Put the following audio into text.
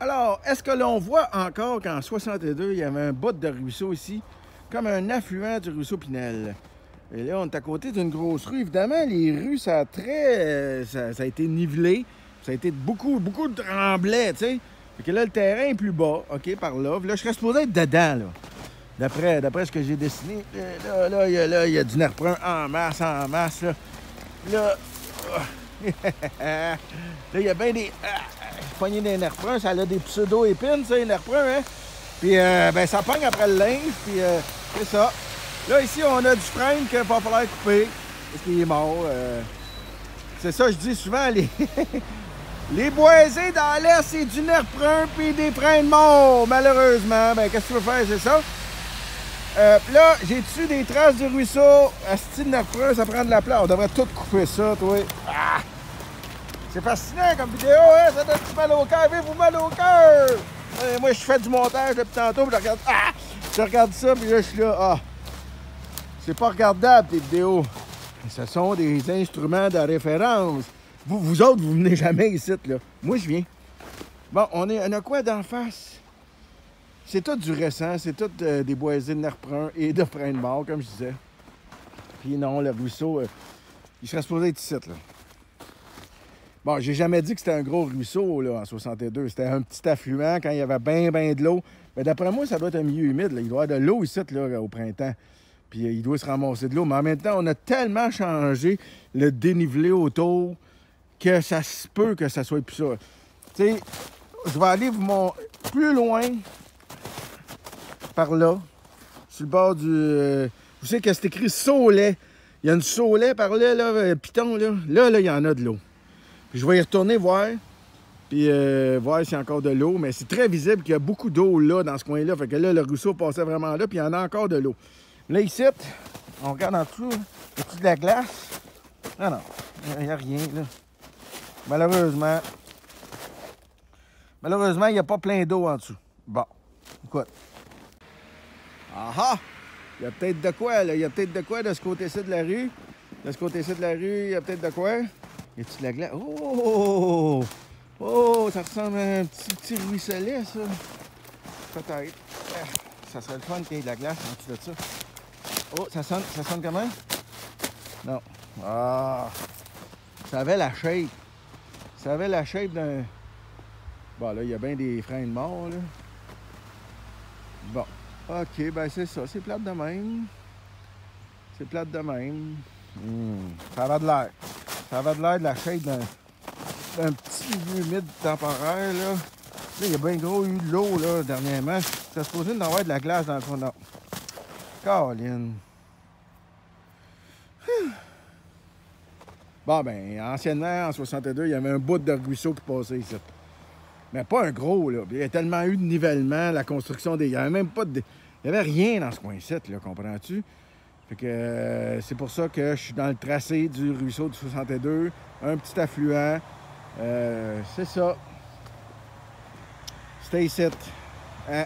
Alors, est-ce que l'on voit encore qu'en 62, il y avait un bout de ruisseau ici, comme un affluent du ruisseau Pinel? Et là, on est à côté d'une grosse rue. Évidemment, les rues, ça a été nivelé. Ça a été beaucoup de tremblets, tu sais. Fait que là, le terrain est plus bas, OK, par là. Là, je serais supposé être dedans, là. D'après ce que j'ai dessiné. Là, il y a du nerf brun en masse, là. Là, là, il y a bien des... poignées des nerfs bruns, ça a des pseudo-épines, ça, les nerfs bruns, hein? Puis, ben, ça pogne après le linge, puis c'est ça. Là, ici, on a du frêne qu'il va falloir couper, parce qu'il est mort. C'est ça, je dis souvent, les boisés dans l'Est, c'est du nerf brun, puis des frênes morts, malheureusement. Ben, qu'est-ce que tu veux faire, c'est ça? Là, j'ai dessus des traces du ruisseau. À style nerf brun, ça prend de la place. On devrait tout couper ça, toi. Ah! C'est fascinant comme vidéo, hein? Ça donne-tu mal au cœur? Avez-vous mal au cœur? Moi, je fais du montage depuis tantôt, puis je regarde ça, puis là, je suis là. Ah! C'est pas regardable, tes vidéos. Ce sont des instruments de référence. Vous autres, vous venez jamais ici, là. Moi, je viens. Bon, on a quoi d'en face? C'est tout du récent, c'est tout des boisés de nerfs bruns et de frênes morts, comme je disais. Puis non, le ruisseau, il serait supposé être ici, là. Bon, j'ai jamais dit que c'était un gros ruisseau, là, en 62. C'était un petit affluent quand il y avait bien de l'eau. Mais d'après moi, ça doit être un milieu humide, là. Il doit y avoir de l'eau ici, là, au printemps. Puis il doit se ramasser de l'eau. Mais en même temps, on a tellement changé le dénivelé autour que ça se peut que ça soit plus ça. Tu sais, je vais aller vous montrer plus loin, par là, sur le bord du... vous savez que c'est écrit Saulet. Il y a une Saulet par là, Piton, là. Là, il y en a de l'eau. Puis je vais y retourner voir, puis voir s'il y a encore de l'eau. Mais c'est très visible qu'il y a beaucoup d'eau là, dans ce coin-là. Fait que là, le ruisseau passait vraiment là, puis il y en a encore de l'eau. Là, ici, on regarde en dessous, y a-t-il de la glace? Non, il n'y a rien, là. Malheureusement, il n'y a pas plein d'eau en dessous. Bon, écoute. Ah! Il y a peut-être de quoi, là. Il y a peut-être de quoi de ce côté-ci de la rue. De ce côté-ci de la rue, il y a peut-être de quoi. Y a-t-il de la glace? Oh! Oh! Ça ressemble à un petit ruisselet, ça. Peut-être. Ça serait le fun qu'il y ait de la glace en dessous de ça. Oh, ça sonne comment? Non. Ah! Ça avait la shape. Ça avait la shape d'un... Bon, là, il y a bien des frênes morts, là. Bon. OK, ben c'est ça. C'est plate de même. C'est plate de même. Ça va de l'air. Ça va de l'air de la shape d'un petit lieu humide temporaire, là. Là, il y a bien gros eu de l'eau, là, dernièrement. C'est supposé d'en avoir de la glace dans le fond. Non. Caroline. Bon, ben, anciennement, en 62, il y avait un bout de ruisseau qui passait ici. Mais pas un gros, là. Il y a tellement eu de nivellement, la construction des... Il n'y avait même pas de... Il n'y avait rien dans ce coin-ci, là, comprends-tu? Fait que c'est pour ça que je suis dans le tracé du ruisseau du 62. Un petit affluent. C'est ça. Stay ici. Hein?